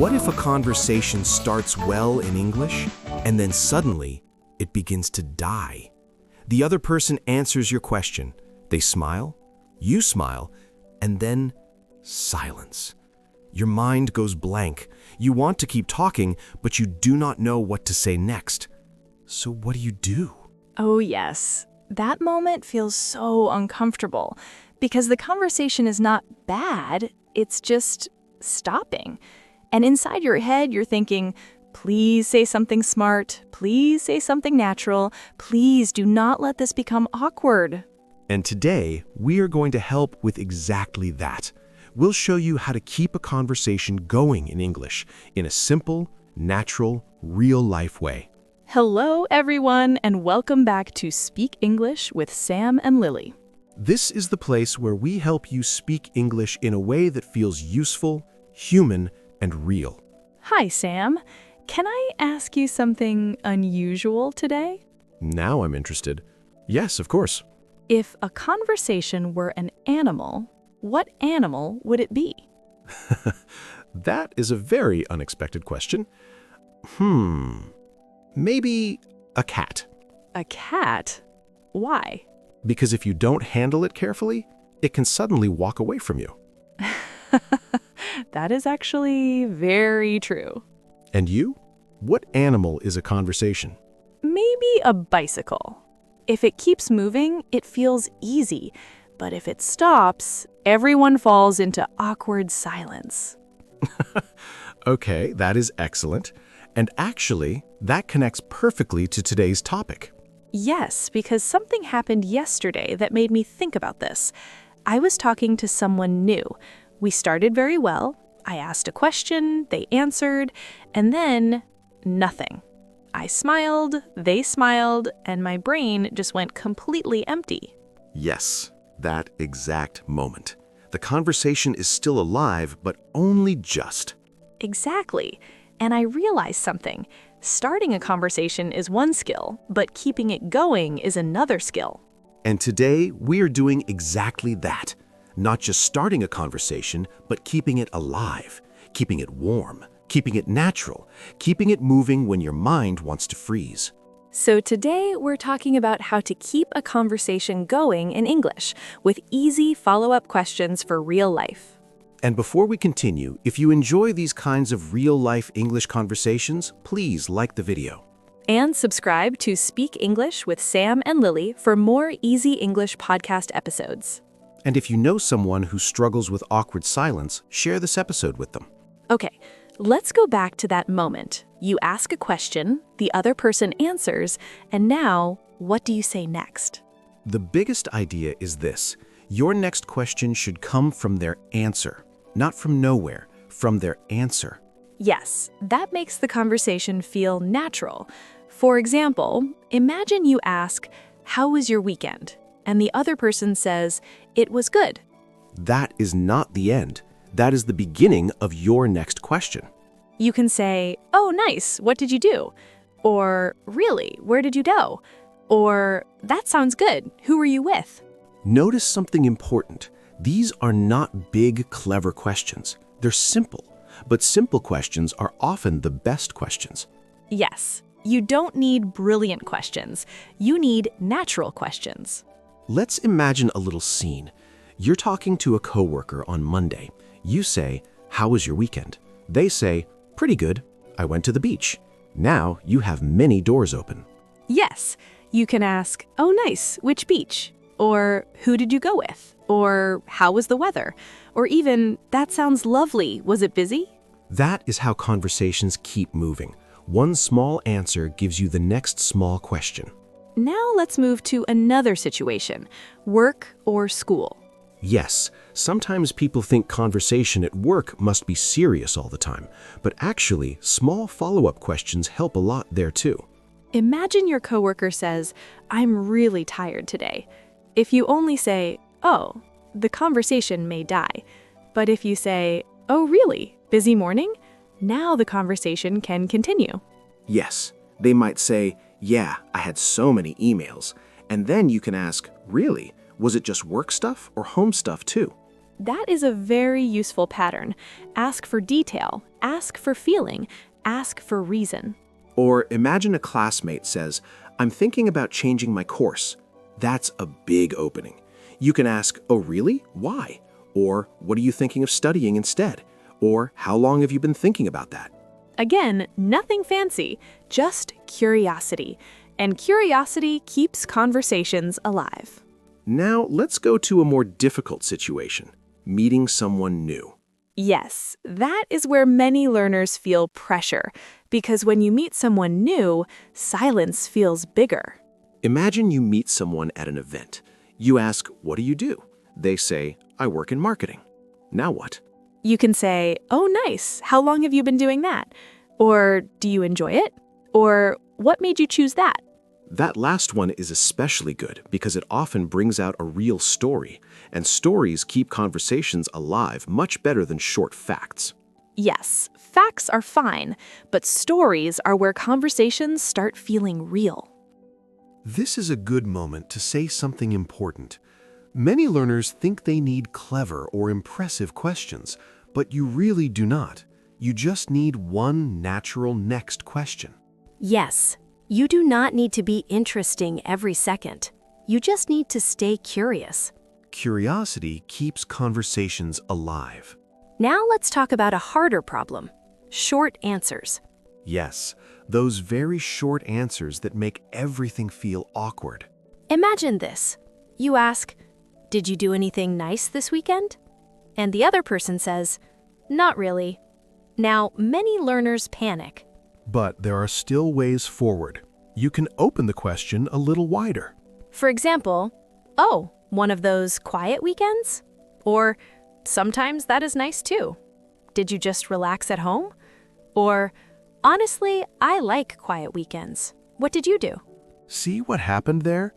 What if a conversation starts well in English and then suddenly it begins to die? The other person answers your question. They smile, you smile, and then silence. Your mind goes blank. You want to keep talking, but you do not know what to say next. So what do you do? Oh, yes. That moment feels so uncomfortable because the conversation is not bad, it's just stopping. And inside your head, you're thinking, please say something smart, please say something natural, please do not let this become awkward. And today, we are going to help with exactly that. We'll show you how to keep a conversation going in English in a simple, natural, real-life way. Hello, everyone, and welcome back to Speak English with Sam and Lily. This is the place where we help you speak English in a way that feels useful, human, and real. Hi, Sam. Can I ask you something unusual today? Now I'm interested. Yes, of course. If a conversation were an animal, what animal would it be? That is a very unexpected question. Maybe a cat. A cat? Why? Because if you don't handle it carefully, it can suddenly walk away from you. That is actually very true. And you? What animal is a conversation? Maybe a bicycle. If it keeps moving, it feels easy. But if it stops, everyone falls into awkward silence. Okay, that is excellent. And actually, that connects perfectly to today's topic. Yes, because something happened yesterday that made me think about this. I was talking to someone new. We started very well. I asked a question, they answered, and then nothing. I smiled, they smiled, and my brain just went completely empty. Yes, that exact moment. The conversation is still alive, but only just. Exactly. And I realized something. Starting a conversation is one skill, but keeping it going is another skill. And today, we are doing exactly that. Not just starting a conversation, but keeping it alive, keeping it warm, keeping it natural, keeping it moving when your mind wants to freeze. So today, we're talking about how to keep a conversation going in English with easy follow-up questions for real life. And before we continue, if you enjoy these kinds of real-life English conversations, please like the video. And subscribe to Speak English with Sam and Lily for more easy English podcast episodes. And if you know someone who struggles with awkward silence, share this episode with them. Okay, let's go back to that moment. You ask a question, the other person answers, and now, what do you say next? The biggest idea is this. Your next question should come from their answer, not from nowhere, from their answer. Yes, that makes the conversation feel natural. For example, imagine you ask, "How was your weekend?" And the other person says, "It was good." That is not the end. That is the beginning of your next question. You can say, "Oh, nice, what did you do?" Or, "Really, where did you go?" Or, "That sounds good, who were you with?" Notice something important. These are not big, clever questions. They're simple, but simple questions are often the best questions. Yes, you don't need brilliant questions. You need natural questions. Let's imagine a little scene. You're talking to a coworker on Monday. You say, "How was your weekend?" They say, "Pretty good. I went to the beach." Now you have many doors open. Yes, you can ask, "Oh, nice, which beach?" Or, "Who did you go with?" Or, "How was the weather?" Or even, "That sounds lovely, was it busy?" That is how conversations keep moving. One small answer gives you the next small question. Now let's move to another situation, work or school. Yes, sometimes people think conversation at work must be serious all the time, but actually, small follow-up questions help a lot there too. Imagine your coworker says, "I'm really tired today." If you only say, "Oh," the conversation may die. But if you say, "Oh, really? Busy morning?" Now the conversation can continue. Yes, they might say, "Yeah, I had so many emails." And then you can ask, "Really? Was it just work stuff or home stuff too?" That is a very useful pattern. Ask for detail, ask for feeling, ask for reason. Or imagine a classmate says, "I'm thinking about changing my course." That's a big opening. You can ask, "Oh, really? Why?" Or, "What are you thinking of studying instead?" Or, "How long have you been thinking about that?" Again, nothing fancy, just curiosity. And curiosity keeps conversations alive. Now, let's go to a more difficult situation, meeting someone new. Yes, that is where many learners feel pressure, because when you meet someone new, silence feels bigger. Imagine you meet someone at an event. You ask, "What do you do?" They say, "I work in marketing." Now what? You can say, "Oh, nice. How long have you been doing that?" Or, "Do you enjoy it?" Or, "What made you choose that?" That last one is especially good because it often brings out a real story, and stories keep conversations alive much better than short facts. Yes, facts are fine, but stories are where conversations start feeling real. This is a good moment to say something important. Many learners think they need clever or impressive questions, but you really do not. You just need one natural next question. Yes, you do not need to be interesting every second. You just need to stay curious. Curiosity keeps conversations alive. Now let's talk about a harder problem: short answers. Yes, those very short answers that make everything feel awkward. Imagine this. You ask, "Did you do anything nice this weekend?" And the other person says, "Not really." Now, many learners panic. But there are still ways forward. You can open the question a little wider. For example, "Oh, one of those quiet weekends?" Or, "Sometimes that is nice too." "Did you just relax at home?" Or, "Honestly, I like quiet weekends. What did you do?" See what happened there?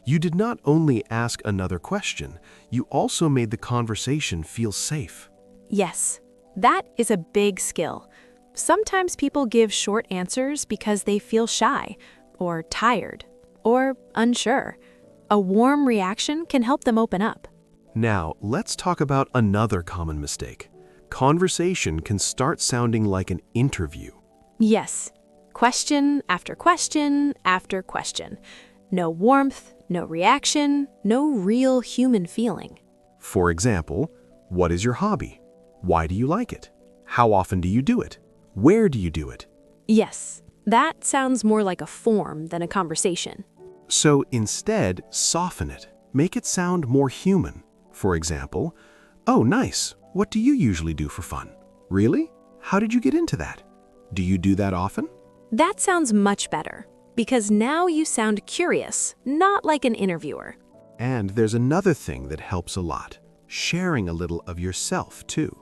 You did not only ask another question, you also made the conversation feel safe. Yes, that is a big skill. Sometimes people give short answers because they feel shy, or tired, or unsure. A warm reaction can help them open up. Now, let's talk about another common mistake. Conversation can start sounding like an interview. Yes, question after question after question. No warmth, no reaction, no real human feeling. For example, what is your hobby? Why do you like it? How often do you do it? Where do you do it? Yes, that sounds more like a form than a conversation. So instead, soften it. Make it sound more human. For example, "Oh, nice. What do you usually do for fun?" "Really? How did you get into that?" "Do you do that often?" That sounds much better, because now you sound curious, not like an interviewer. And there's another thing that helps a lot. Sharing a little of yourself, too.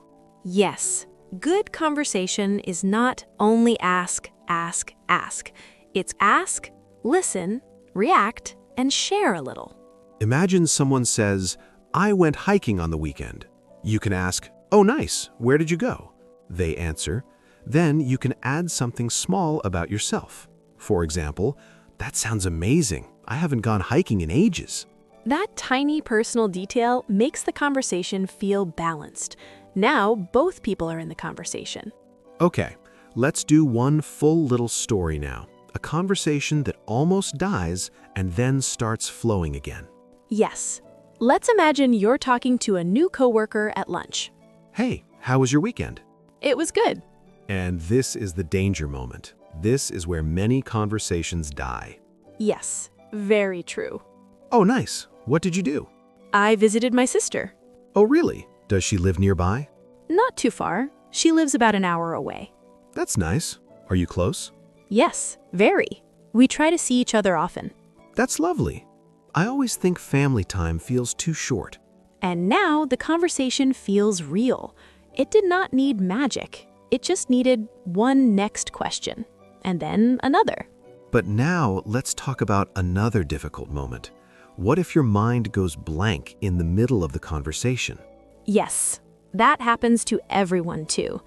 Yes, good conversation is not only ask, ask, ask. It's ask, listen, react, and share a little. Imagine someone says, "I went hiking on the weekend." You can ask, "Oh, nice. Where did you go?" They answer. Then you can add something small about yourself. For example, "That sounds amazing. I haven't gone hiking in ages." That tiny personal detail makes the conversation feel balanced. Now both people are in the conversation. Okay, let's do one full little story now. A conversation that almost dies and then starts flowing again. Yes. Let's imagine you're talking to a new coworker at lunch. "Hey, how was your weekend?" It was good. And this is the danger moment. This is where many conversations die. Yes, very true. "Oh, nice. What did you do?" I visited my sister. "Oh, really? Does she live nearby?" Not too far. She lives about an hour away. "That's nice. Are you close?" Yes, very. We try to see each other often. "That's lovely. I always think family time feels too short." And now the conversation feels real. It did not need magic. It just needed one next question, and then another. But now let's talk about another difficult moment. What if your mind goes blank in the middle of the conversation? Yes, that happens to everyone too.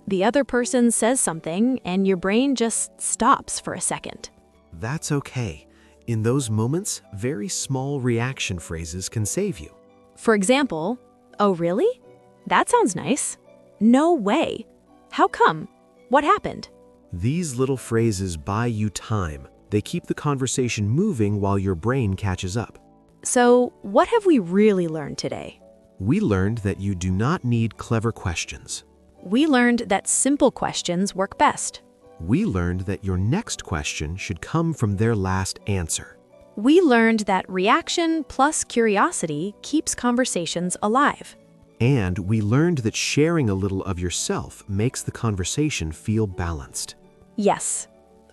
The other person says something, and your brain just stops for a second. That's okay. In those moments, very small reaction phrases can save you. For example, Oh, really? That sounds nice. No way. How come? What happened? These little phrases buy you time. They keep the conversation moving while your brain catches up. So, what have we really learned today? We learned that you do not need clever questions. We learned that simple questions work best. We learned that your next question should come from their last answer. We learned that reaction plus curiosity keeps conversations alive. And we learned that sharing a little of yourself makes the conversation feel balanced. Yes,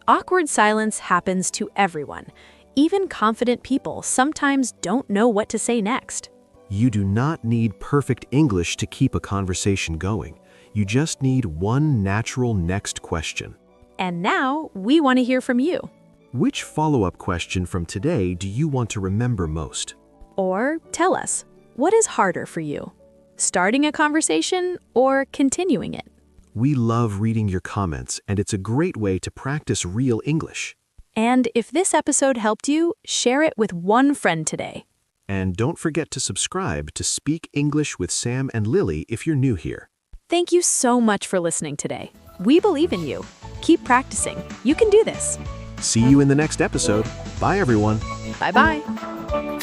awkward silence happens to everyone. Even confident people sometimes don't know what to say next. You do not need perfect English to keep a conversation going. You just need one natural next question. And now we want to hear from you. Which follow-up question from today do you want to remember most? Or tell us, what is harder for you? Starting a conversation or continuing it? We love reading your comments, and it's a great way to practice real English. And if this episode helped you, share it with one friend today. And don't forget to subscribe to Speak English with Sam and Lily if you're new here. Thank you so much for listening today. We believe in you. Keep practicing. You can do this. See you in the next episode. Bye, everyone. Bye-bye.